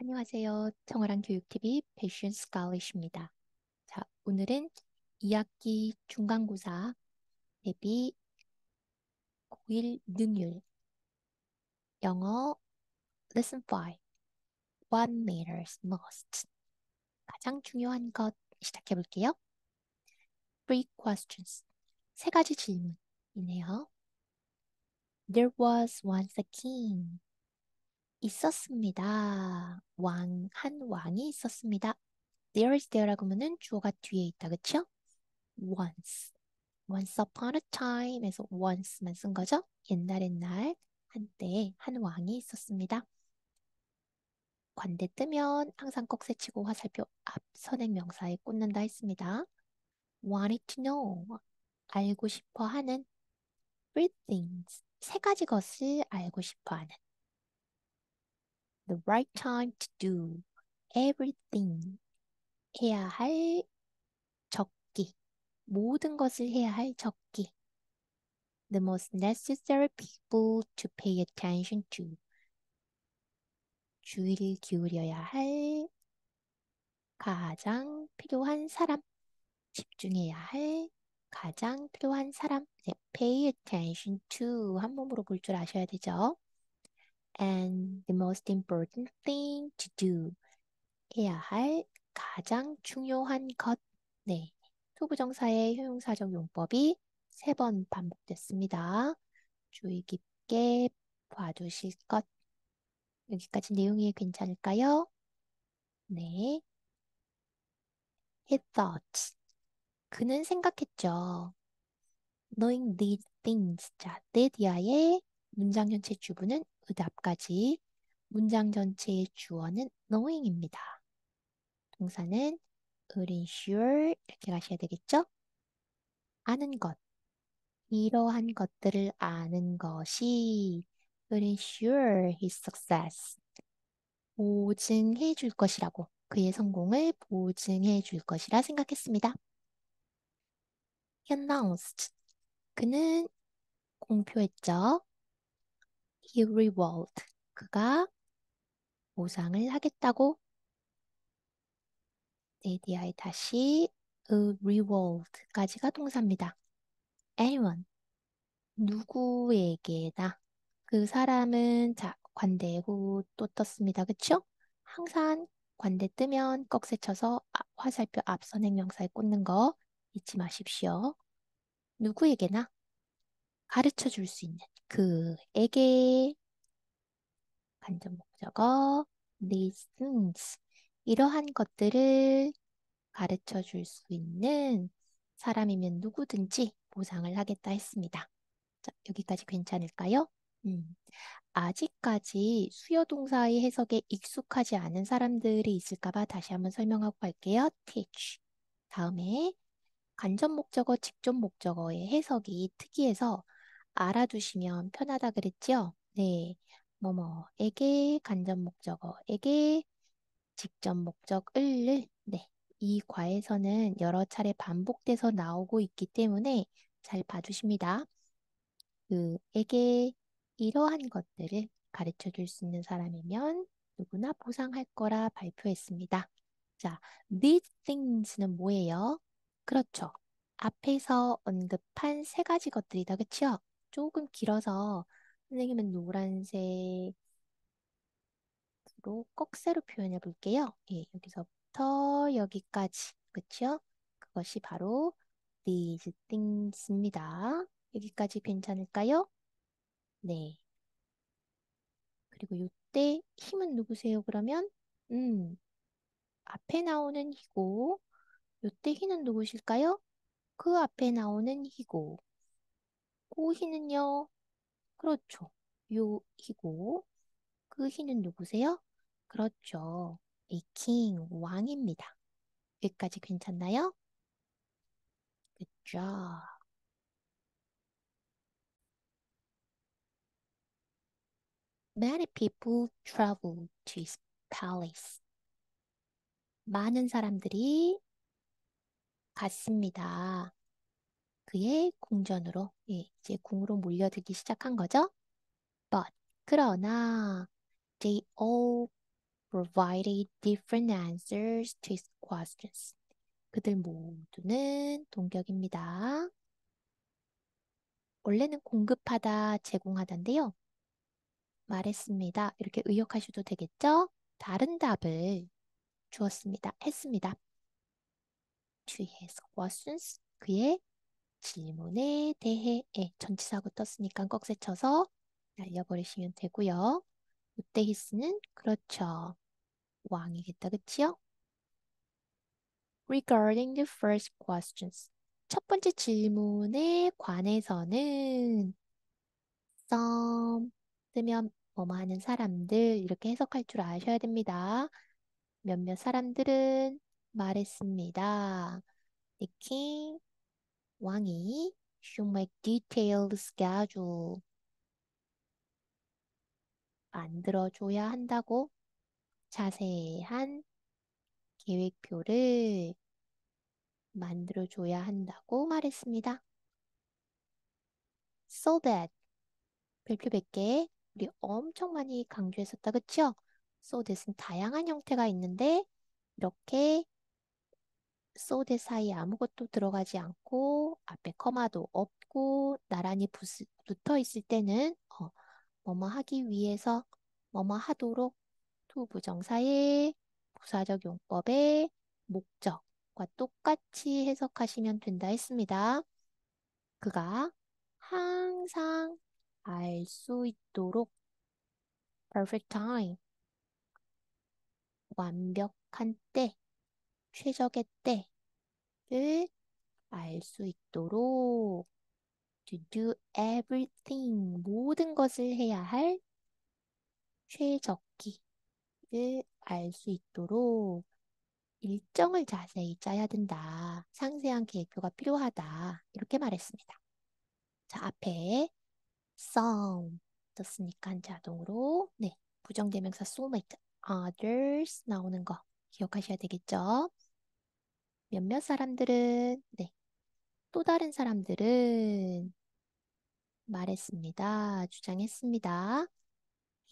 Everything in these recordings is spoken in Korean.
안녕하세요. 청어랑 교육TV 패션 스칼렛입니다. 자, 오늘은 2학기 중간고사 대비 고1 능률 영어 Lesson 5 What matters most 가장 중요한 것 시작해 볼게요. Three questions 세 가지 질문이네요. There was once a king 있었습니다. 한 왕이 있었습니다. There라고 하면은 주어가 뒤에 있다, 그쵸? Once. Once upon a time에서 once만 쓴 거죠. 옛날 옛날 한때 한 왕이 있었습니다. 관대 뜨면 항상 꼭 세치고 화살표 앞 선행명사에 꽂는다 했습니다. wanted to know 알고 싶어 하는 three things 세 가지 것을 알고 싶어 하는 the right time to do everything 해야 할 적기 모든 것을 해야 할 적기 the most necessary people to pay attention to. 주의를 기울여야 할 가장 필요한 사람, 집중해야 할 가장 필요한 사람. 네, pay attention to 한 몸으로 볼 줄 아셔야 되죠. And the most important thing to do 해야 할 가장 중요한 것. 네, 투부정사의 효용사적 용법이 세 번 반복됐습니다. 주의 깊게 봐두실 것. 여기까지 내용이 괜찮을까요? 네. He thought. 그는 생각했죠. Knowing these things. 자, 때 뒤아의 문장 전체 주부는 의답까지. 문장 전체의 주어는 knowing입니다. 동사는 ensure 이렇게 가셔야 되겠죠? 아는 것. 이러한 것들을 아는 것이 ensure his success. 보증해 줄 것이라고. 그의 성공을 보증해 줄 것이라 생각했습니다. He announced. 그는 공표했죠. He revolved. 그가 보상을 하겠다고 네디아에 다시 revolved까지가 동사입니다. anyone. 누구에게나. 그 사람은 자 관대후 또 떴습니다. 그쵸? 항상 관대 뜨면 꺽쇠 쳐서 화살표 앞선 행명사에 꽂는 거 잊지 마십시오. 누구에게나 가르쳐 줄 수 있는 그에게 간접 목적어 these things 이러한 것들을 가르쳐 줄 수 있는 사람이면 누구든지 보상을 하겠다 했습니다. 자, 여기까지 괜찮을까요? 음, 아직까지 수요 동사의 해석에 익숙하지 않은 사람들이 있을까 봐 다시 한번 설명하고 갈게요. teach. 다음에 간접 목적어, 직접 목적어의 해석이 특이해서 알아두시면 편하다 그랬죠? 네. 뭐뭐에게 간접 목적어에게 직접 목적을 네. 이 과에서는 여러 차례 반복돼서 나오고 있기 때문에 잘 봐주십니다. 그에게 이러한 것들을 가르쳐 줄 수 있는 사람이면 누구나 보상할 거라 발표했습니다. 자, these things는 뭐예요? 그렇죠. 앞에서 언급한 세 가지 것들이다. 그쵸? 조금 길어서 선생님은 노란색으로 꺽쇠로 표현해 볼게요. 예, 여기서부터 여기까지. 그쵸? 그것이 바로 these things입니다. 여기까지 괜찮을까요? 네. 그리고 요때 힘은 누구세요? 그러면 앞에 나오는 희고 요때 희는 누구실까요? 그 앞에 나오는 희고 그 희는요? 그렇죠. 요 희고 그 희는 누구세요? 그렇죠. 이 king 왕입니다. 여기까지 괜찮나요? 그죠? Many people travel to his palace. 많은 사람들이 갔습니다. 그의 궁전으로, 예, 이제 궁으로 몰려들기 시작한 거죠. But, 그러나, they all provided different answers to his questions. 그들 모두는 동격입니다. 원래는 공급하다, 제공하다인데요. 말했습니다. 이렇게 의역하셔도 되겠죠? 다른 답을 주었습니다. 했습니다. To his questions. 그의 질문에 대해 전치사고 떴으니까 꺽쇠 쳐서 날려버리시면 되고요. 이때 히스는 그렇죠. 왕이겠다. 그치요? Regarding the first questions. 첫 번째 질문에 관해서는 some 쓰면 뭐뭐 하는 사람들 이렇게 해석할 줄 아셔야 됩니다. 몇몇 사람들은 말했습니다. The king, 왕이 should make detailed schedule 만들어줘야 한다고 자세한 계획표를 만들어줘야 한다고 말했습니다. So that 별표 100개 우리 엄청 많이 강조했었다 그쵸? So that은 다양한 형태가 있는데 이렇게 so that 사이에 아무것도 들어가지 않고 앞에 커마도 없고 나란히 붙어 있을 때는 뭐뭐 하기 위해서 뭐뭐 하도록 to 부정사의 부사적 용법의 목적과 똑같이 해석하시면 된다 했습니다. 그가 항상 알 수 있도록 perfect time 완벽한 때, 최적의 때를 알 수 있도록 to do everything 모든 것을 해야 할 최적기를 알 수 있도록 일정을 자세히 짜야 된다. 상세한 계획표가 필요하다. 이렇게 말했습니다. 자, 앞에 some 떴으니까 자동으로 네, 부정대명사 soulmate, others 나오는 거 기억하셔야 되겠죠? 몇몇 사람들은 네, 또 다른 사람들은 말했습니다. 주장했습니다.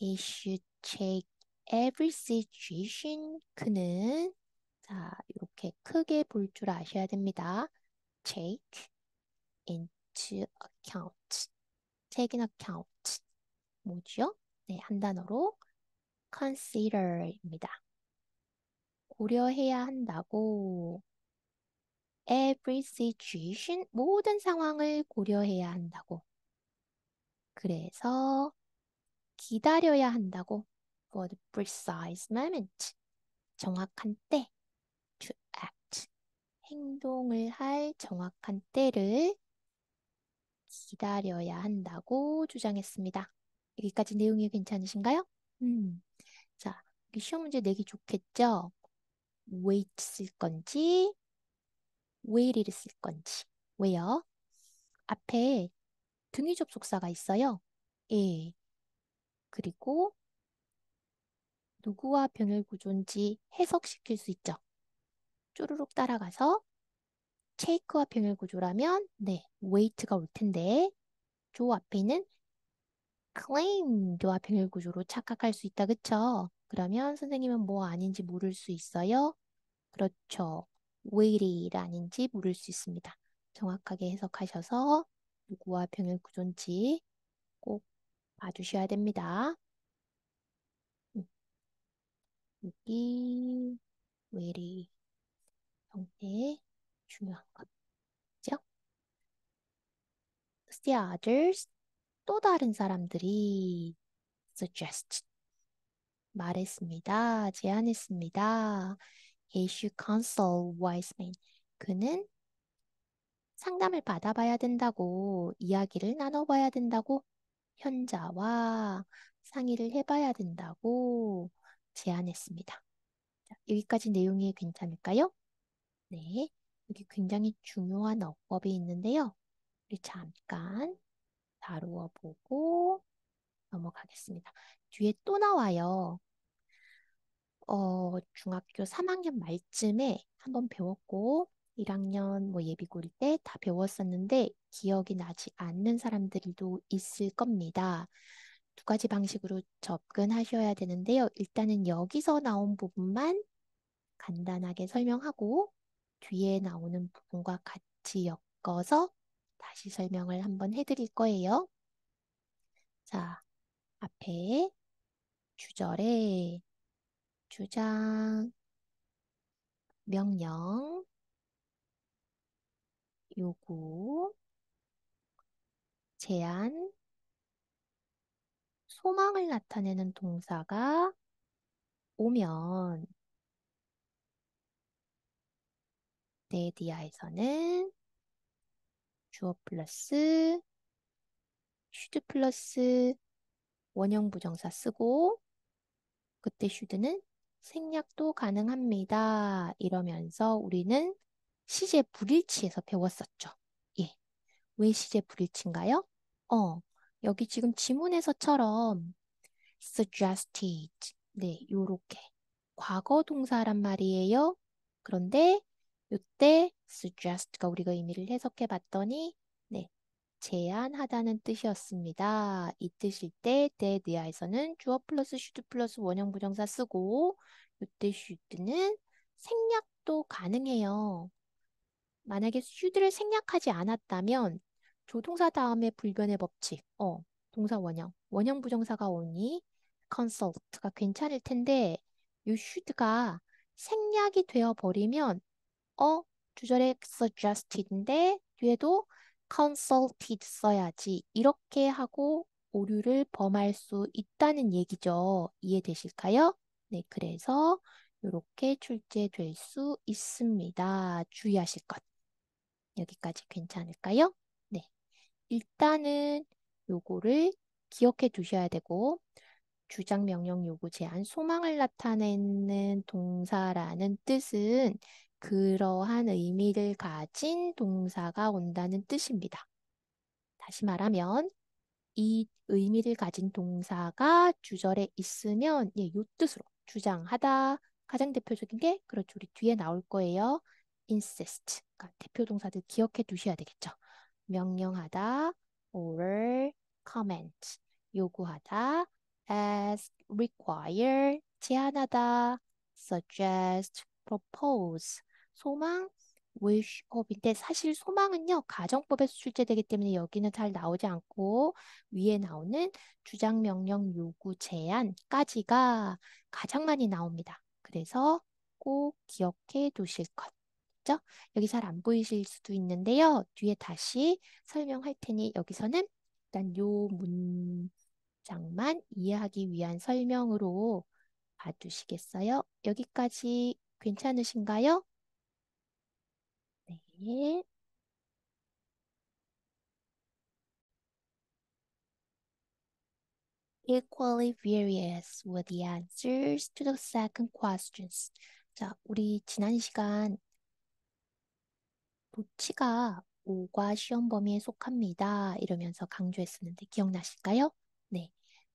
He should take every situation. 그는 자, 이렇게 크게 볼 줄 아셔야 됩니다. Take into account. Take in account. 뭐죠? 네, 한 단어로 consider입니다. 고려해야 한다고 every situation 모든 상황을 고려해야 한다고. 그래서 기다려야 한다고 for the precise moment 정확한 때 to act 행동을 할 정확한 때를 기다려야 한다고 주장했습니다. 여기까지 내용이 괜찮으신가요? 음. 자, 여기 시험 문제 내기 좋겠죠? wait 쓸 건지, wait를 쓸 건지. 왜요? 앞에 등위 접속사가 있어요. 예. 그리고 누구와 병렬 구조인지 해석시킬 수 있죠. 쪼르륵 따라가서 체이크와 병렬 구조라면 네, wait가 올 텐데 조 앞에 있는 claimed와 병렬 구조로 착각할 수 있다. 그쵸? 그러면 선생님은 뭐 아닌지 물을 수 있어요? 그렇죠. wait이 아닌지 물을 수 있습니다. 정확하게 해석하셔서 누구와 병렬 구조인지 꼭 봐주셔야 됩니다. 음, 여기 wait이 형태 중요한 거죠. The others 또 다른 사람들이 suggest 말했습니다. 제안했습니다. He should consult wise men. 그는 상담을 받아봐야 된다고, 이야기를 나눠봐야 된다고, 현자와 상의를 해봐야 된다고 제안했습니다. 자, 여기까지 내용이 괜찮을까요? 네. 여기 굉장히 중요한 어법이 있는데요. 우리 잠깐 다루어 보고 넘어가겠습니다. 뒤에 또 나와요. 중학교 3학년 말쯤에 한번 배웠고 1학년 뭐 예비고일 때 다 배웠었는데 기억이 나지 않는 사람들도 있을 겁니다. 가지 방식으로 접근하셔야 되는데요. 일단은 여기서 나온 부분만 간단하게 설명하고 뒤에 나오는 부분과 같이 엮어서 다시 설명을 한번 해드릴 거예요. 자, 앞에 주절에 주장, 명령, 요구, 제안, 소망을 나타내는 동사가 오면 데디아에서는 주어 플러스 슈드 플러스 원형 부정사 쓰고 그때 슈드는 생략도 가능합니다. 이러면서 우리는 시제 불일치에서 배웠었죠. 예. 왜 시제 불일치인가요? 여기 지금 지문에서처럼 suggested. 네, 요렇게. 과거 동사란 말이에요. 그런데 요때 suggest가 우리가 의미를 해석해 봤더니 네, 제안하다는 뜻이었습니다. 이 뜻일 때 there에서는 주어 플러스 should 플러스 원형 부정사 쓰고 요때 should는 생략도 가능해요. 만약에 should를 생략하지 않았다면 조동사 다음에 불변의 법칙, 동사 원형, 원형 부정사가 오니 consult가 괜찮을 텐데 이 should가 생략이 되어 버리면 주절에 suggested인데 뒤에도 consulted 써야지 이렇게 하고 오류를 범할 수 있다는 얘기죠. 이해되실까요? 네, 그래서 이렇게 출제될 수 있습니다. 주의하실 것. 여기까지 괜찮을까요? 네. 일단은 요거를 기억해 두셔야 되고, 주장, 명령, 요구, 제한, 소망을 나타내는 동사라는 뜻은 그러한 의미를 가진 동사가 온다는 뜻입니다. 다시 말하면 이 의미를 가진 동사가 주절에 있으면 요 뜻으로 주장하다 가장 대표적인 게 그렇죠. 우리 뒤에 나올 거예요. insist. 그러니까 대표 동사들 기억해 두셔야 되겠죠. 명령하다, order, command. 요구하다, ask, require. 제안하다, suggest, propose. 소망, wish, hope인데 사실 소망은요 가정법에서 출제되기 때문에 여기는 잘 나오지 않고 위에 나오는 주장, 명령, 요구, 제안까지가 가장 많이 나옵니다. 그래서 꼭 기억해 두실 것. 죠? 여기 잘 안 보이실 수도 있는데요. 뒤에 다시 설명할 테니 여기서는 일단 요 문장만 이해하기 위한 설명으로 봐두시겠어요? 여기까지 괜찮으신가요? 네. Equally various were the answers to the second questions. 자, 우리 지난 시간 도치가 5과 시험 범위에 속합니다. 이러면서 강조했었는데 기억나실까요? 네.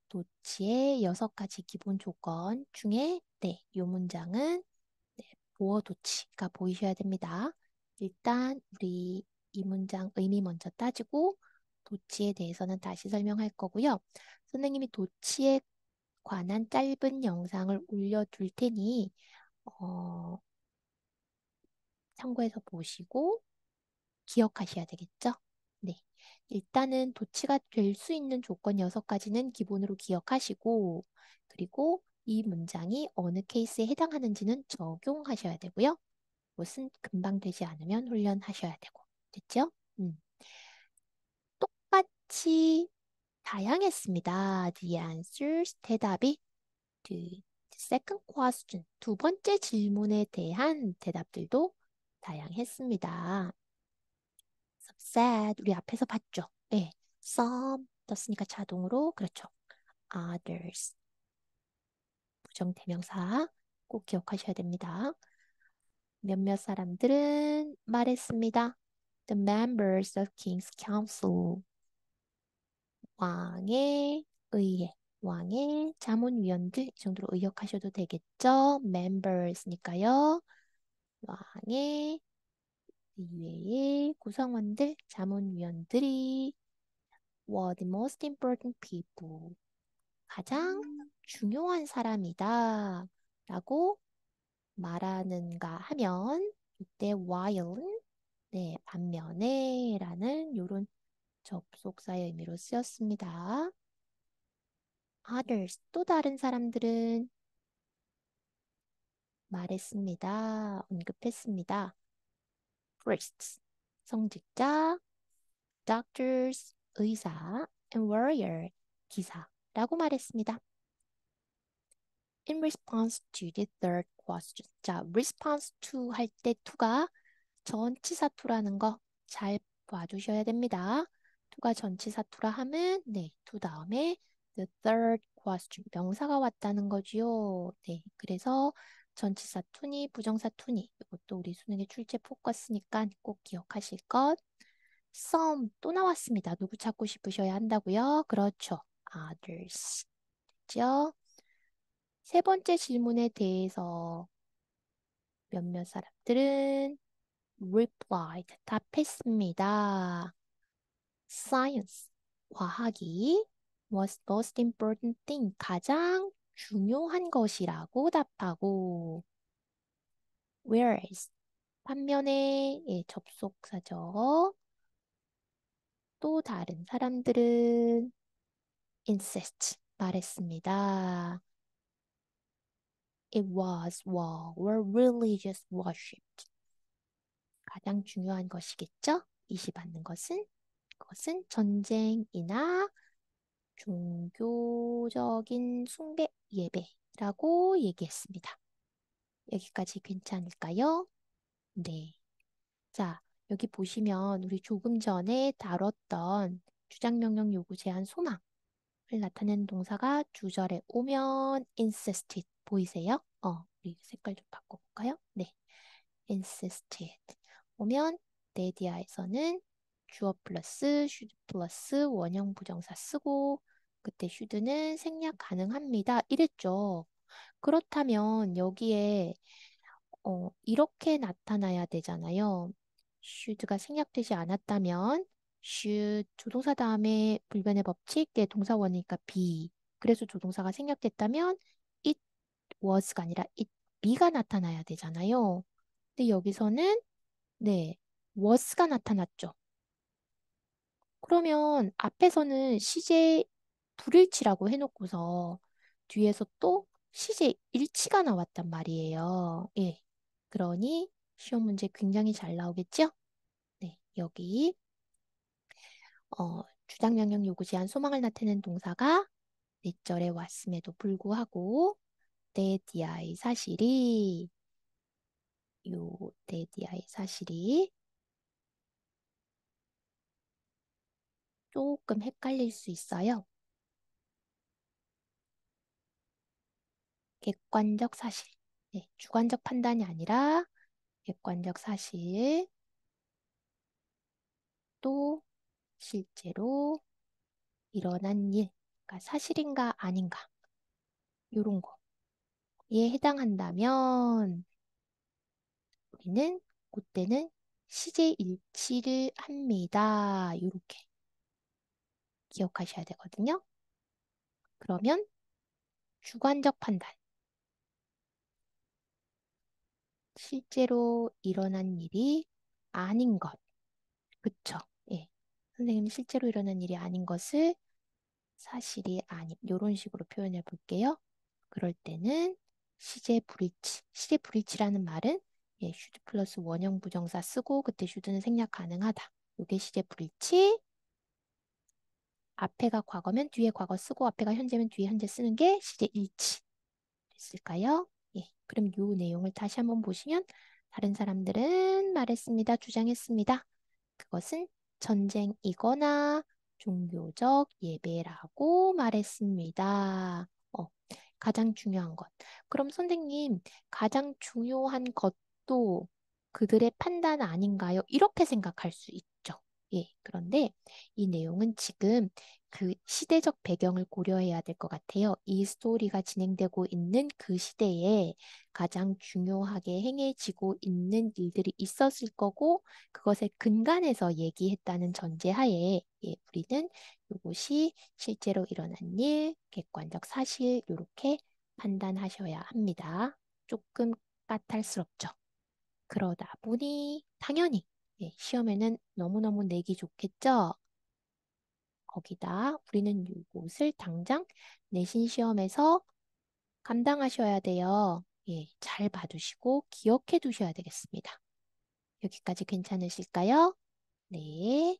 도치의 6가지 기본 조건 중에 네, 이 문장은 네, 보어 도치가 보이셔야 됩니다. 일단 우리 이 문장 의미 먼저 따지고 도치에 대해서는 다시 설명할 거고요. 선생님이 도치에 관한 짧은 영상을 올려둘 테니 어, 참고해서 보시고 기억하셔야 되겠죠? 네. 일단은 도치가 될 수 있는 조건 6가지는 기본으로 기억하시고, 그리고 이 문장이 어느 케이스에 해당하는지는 적용하셔야 되고요. 무슨 금방 되지 않으면 훈련하셔야 되고. 됐죠? 똑같이 다양했습니다. The answers, 대답이 the second question, 두 번째 질문에 대한 대답들도 다양했습니다. said 우리 앞에서 봤죠? 네. some 떴으니까 자동으로 그렇죠. others 부정대명사 꼭 기억하셔야 됩니다. 몇몇 사람들은 말했습니다. The members of King's Council 왕의 의회 왕의 자문위원들 이 정도로 의역하셔도 되겠죠? members니까요. 왕의 의회의 구성원들 자문위원들이 were the most important people. 가장 중요한 사람이다 라고 말하는가 하면 이때 while은 네, 반면에 라는 요런 접속사의 의미로 쓰였습니다. Others, 또 다른 사람들은 말했습니다. 언급했습니다. Priests, 성직자, doctors, 의사, and warrior, 기사라고 말했습니다. In response to the third question. 자, response to 할 때 to가 전치사 to라는 거 잘 봐주셔야 됩니다. to가 전치사 to라 하면 네, to 다음에 the third question 명사가 왔다는 거지요. 네, 그래서 전치사 to니 부정사 to니 이것도 우리 수능의 출제 포커스니까 꼭 기억하실 것. some 또 나왔습니다. 누구 찾고 싶으셔야 한다고요? 그렇죠. others. 죠? 세 번째 질문에 대해서 몇몇 사람들은 replied, 답했습니다. Science, 과학이 was most important thing, 가장 중요한 것이라고 답하고 whereas, 반면에 예, 접속사죠. 또 다른 사람들은 insist, 말했습니다. It was war, were religious worship. 가장 중요한 것이겠죠? 이시 받는 것은 그것은 전쟁이나 종교적인 숭배, 예배라고 얘기했습니다. 여기까지 괜찮을까요? 네. 자, 여기 보시면 우리 조금 전에 다뤘던 주장명령 요구 제한 소망을 나타내는 동사가 주절에 오면 insisted 보이세요? 우리 색깔 좀 바꿔볼까요? 네. insisted 오면 네디아에서는 주어 플러스 should 플러스 원형 부정사 쓰고 그때 should는 생략 가능합니다. 이랬죠. 그렇다면 여기에 이렇게 나타나야 되잖아요. should가 생략되지 않았다면 should 조동사 다음에 불변의 법칙 내 동사원이니까 be 그래서 조동사가 생략됐다면 it was가 아니라 it be가 나타나야 되잖아요. 근데 여기서는 네, was가 나타났죠. 그러면 앞에서는 시제 불일치라고 해놓고서 뒤에서 또 시제 일치가 나왔단 말이에요. 예. 그러니 시험 문제 굉장히 잘 나오겠죠? 네, 여기 주장 명령 요구 제한 소망을 나타내는 동사가 네 절에 왔음에도 불구하고 데디아의 사실이 데디아의 사실이 조금 헷갈릴 수 있어요. 객관적 사실. 네, 주관적 판단이 아니라 객관적 사실. 또 실제로 일어난 일. 그러니까 사실인가 아닌가. 요런 거에 해당한다면 우리는 그때는 시제 일치를 합니다. 요렇게 기억하셔야 되거든요. 그러면 주관적 판단. 실제로 일어난 일이 아닌 것. 그쵸? 예. 선생님 실제로 일어난 일이 아닌 것을 사실이 아닌 이런 식으로 표현해 볼게요. 그럴 때는 시제 불일치. 시제 불일치라는 말은 예, should 플러스 원형 부정사 쓰고 그때 should는 생략 가능하다. 이게 시제 불일치. 앞에가 과거면 뒤에 과거 쓰고 앞에가 현재면 뒤에 현재 쓰는 게 시제 일치. 됐을까요? 예. 그럼 이 내용을 다시 한번 보시면 다른 사람들은 말했습니다. 주장했습니다. 그것은 전쟁이거나 종교적 예배라고 말했습니다. 가장 중요한 것. 그럼 선생님, 가장 중요한 것도 그들의 판단 아닌가요? 이렇게 생각할 수 있죠. 예, 그런데 이 내용은 지금 그 시대적 배경을 고려해야 될 것 같아요. 이 스토리가 진행되고 있는 그 시대에 가장 중요하게 행해지고 있는 일들이 있었을 거고, 그것에 근간해서 얘기했다는 전제하에, 예, 우리는 이것이 실제로 일어난 일, 객관적 사실, 이렇게 판단하셔야 합니다. 조금 까탈스럽죠. 그러다 보니 당연히 예, 시험에는 너무너무 내기 좋겠죠? 거기다 우리는 이곳을 당장 내신 시험에서 감당하셔야 돼요. 예, 잘 봐두시고 기억해 두셔야 되겠습니다. 여기까지 괜찮으실까요? 네.